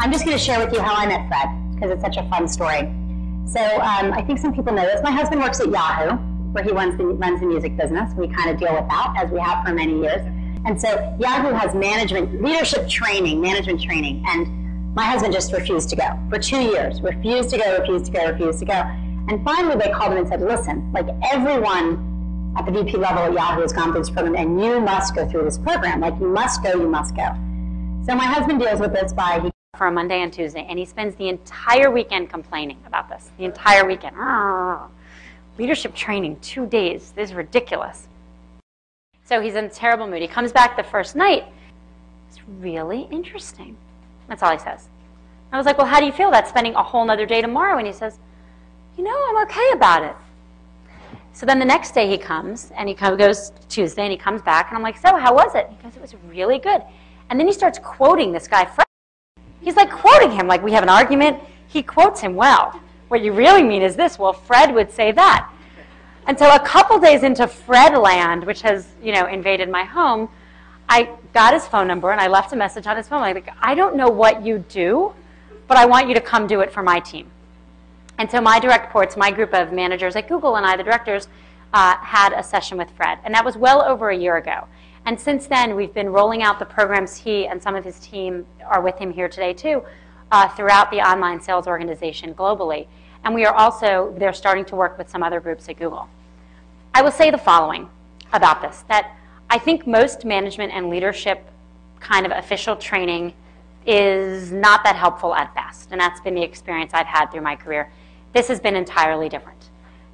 I'm just going to share with you how I met Fred, because it's such a fun story. So I think some people know this. My husband works at Yahoo, where he runs the music business. We kind of deal with that, as we have for many years. And so Yahoo has leadership training, management training, and my husband just refused to go for 2 years. Refused to go. And finally they called him and said, listen, like everyone at the VP level at Yahoo has gone through this program, and you must go through this program. Like, you must go. So my husband deals with this by for a Monday and Tuesday, and he spends the entire weekend complaining about this. The entire weekend. Leadership training, 2 days. This is ridiculous. So he's in a terrible mood. He comes back the first night. It's really interesting. That's all he says. I was like, well, how do you feel about spending a whole nother day tomorrow? And he says, you know, I'm okay about it. So then the next day he comes, and he goes Tuesday, and he comes back, and I'm like, so how was it? He goes, it was really good. And then he starts quoting this guy, Fred. He's like quoting him, like we have an argument. He quotes him well. What you really mean is this, well, Fred would say that. And so a couple days into Fredland, which has, invaded my home, I got his phone number, and I left a message on his phone. Like, I don't know what you do, but I want you to come do it for my team. And so my direct reports, my group of managers at Google, and I, the directors, had a session with Fred. And that was well over a year ago. And since then, we've been rolling out the programs he and some of his team are with him here today, too, throughout the online sales organization globally. And we are also, they're starting to work with some other groups at Google. I will say the following about this, that I think most management and leadership kind of official training is not that helpful at best. And that's been the experience I've had through my career. This has been entirely different.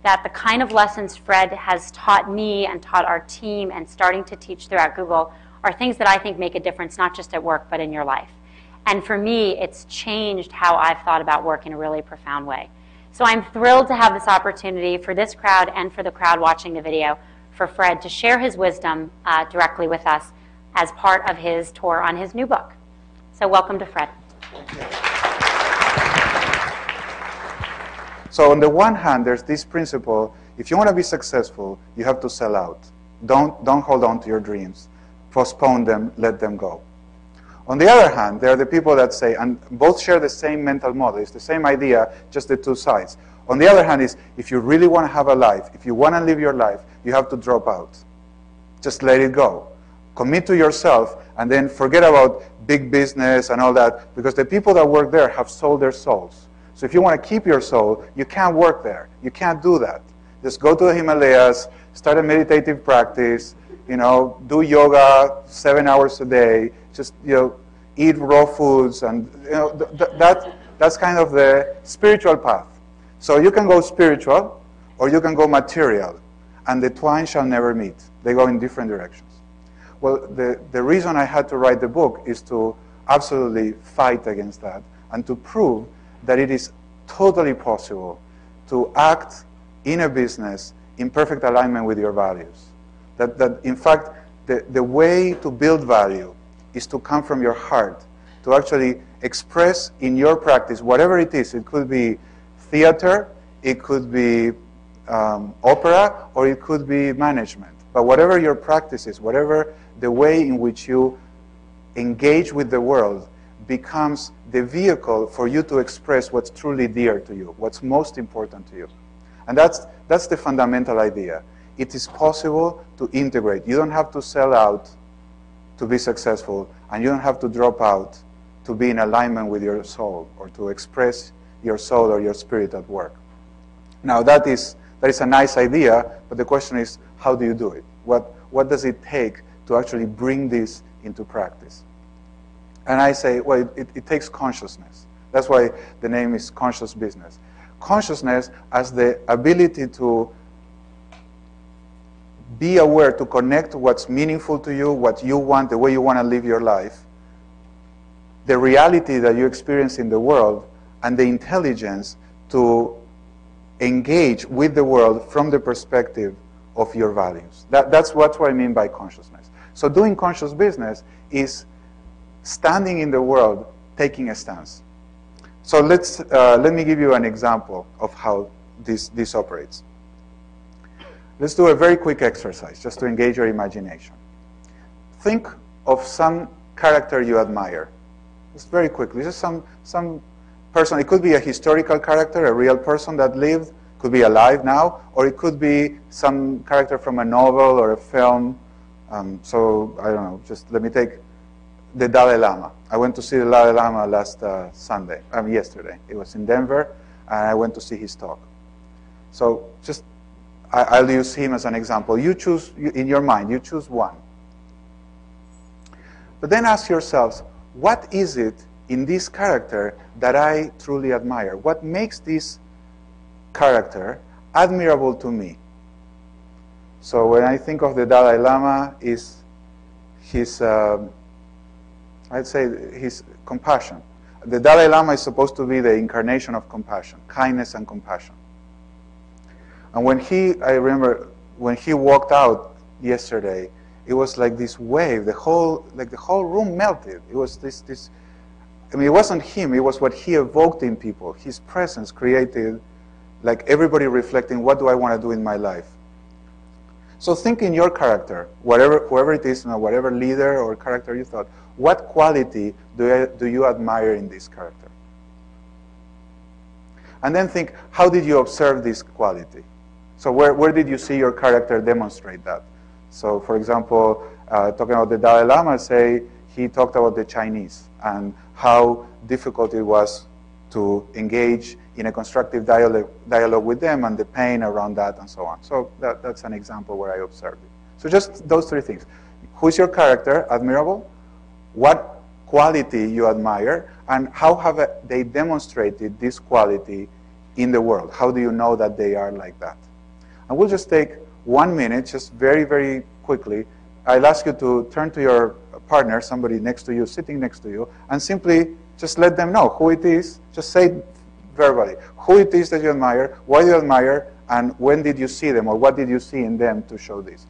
That the kind of lessons Fred has taught me and taught our team and starting to teach throughout Google are things that I think make a difference, not just at work, but in your life. And for me, it's changed how I've thought about work in a really profound way. So I'm thrilled to have this opportunity for this crowd and for the crowd watching the video, for Fred to share his wisdom directly with us as part of his tour on his new book. So welcome to Fred. So on the one hand, there's this principle: if you want to be successful, you have to sell out. Don't hold on to your dreams. Postpone them, let them go. On the other hand, there are the people that say, and both share the same mental model, it's the same idea, just the two sides. On the other hand is, if you really want to have a life, if you want to live your life, you have to drop out. Just let it go. Commit to yourself, and then forget about big business and all that, because the people that work there have sold their souls. So if you want to keep your soul, you can't work there. You can't do that. Just go to the Himalayas, start a meditative practice, do yoga 7 hours a day, just, eat raw foods, and, that's kind of the spiritual path. So you can go spiritual, or you can go material, and the twain shall never meet. They go in different directions. Well, the reason I had to write the book is to absolutely fight against that, and to prove that it is totally possible to act in a business in perfect alignment with your values. That in fact, the way to build value is to come from your heart, to actually express in your practice, whatever it is. It could be theater, it could be opera, or it could be management. But whatever your practice is, whatever the way in which you engage with the world, becomes the vehicle for you to express what's truly dear to you, what's most important to you. And that's the fundamental idea. It is possible to integrate. You don't have to sell out to be successful, and you don't have to drop out to be in alignment with your soul, or to express your soul or your spirit at work. Now that is a nice idea, but the question is, how do you do it? What does it take to actually bring this into practice? And I say, well, it takes consciousness. That's why the name is Conscious Business. Consciousness as the ability to be aware, to connect what's meaningful to you, what you want, the way you want to live your life, the reality that you experience in the world, and the intelligence to engage with the world from the perspective of your values. That's what I mean by consciousness. So doing conscious business is standing in the world, taking a stance. So let me give you an example of how this operates. Let's do a very quick exercise, just to engage your imagination. Think of some character you admire. Just very quickly. Just some person. It could be a historical character, a real person that lived, could be alive now, or it could be some character from a novel or a film. So I don't know. Just let me take the Dalai Lama. I went to see the Dalai Lama last yesterday. It was in Denver, and I went to see his talk. So just I'll use him as an example. You choose, in your mind, you choose one. But then ask yourselves, what is it in this character that I truly admire? What makes this character admirable to me? So when I think of the Dalai Lama, is his, I'd say his compassion. The Dalai Lama is supposed to be the incarnation of compassion, kindness and compassion. And I remember when he walked out yesterday, it was like this wave. The whole room melted. It was this. I mean, it wasn't him. It was what he evoked in people. His presence created, like everybody reflecting, what do I want to do in my life? So think in your character, whoever it is, whatever leader or character you thought, what quality do you admire in this character? And then think, how did you observe this quality? So where did you see your character demonstrate that? So for example, talking about the Dalai Lama, say he talked about the Chinese and how difficult it was to engage in a constructive dialogue with them and the pain around that and so on. So that's an example where I observed it. So just those three things. Who is your character? Admirable. What quality you admire, and how have they demonstrated this quality in the world? How do you know that they are like that? And we'll just take 1 minute, just very, very quickly. I'll ask you to turn to your partner, somebody next to you, sitting next to you, and simply just let them know who it is. Just say verbally who it is that you admire, why do you admire, and when did you see them, or what did you see in them to show this.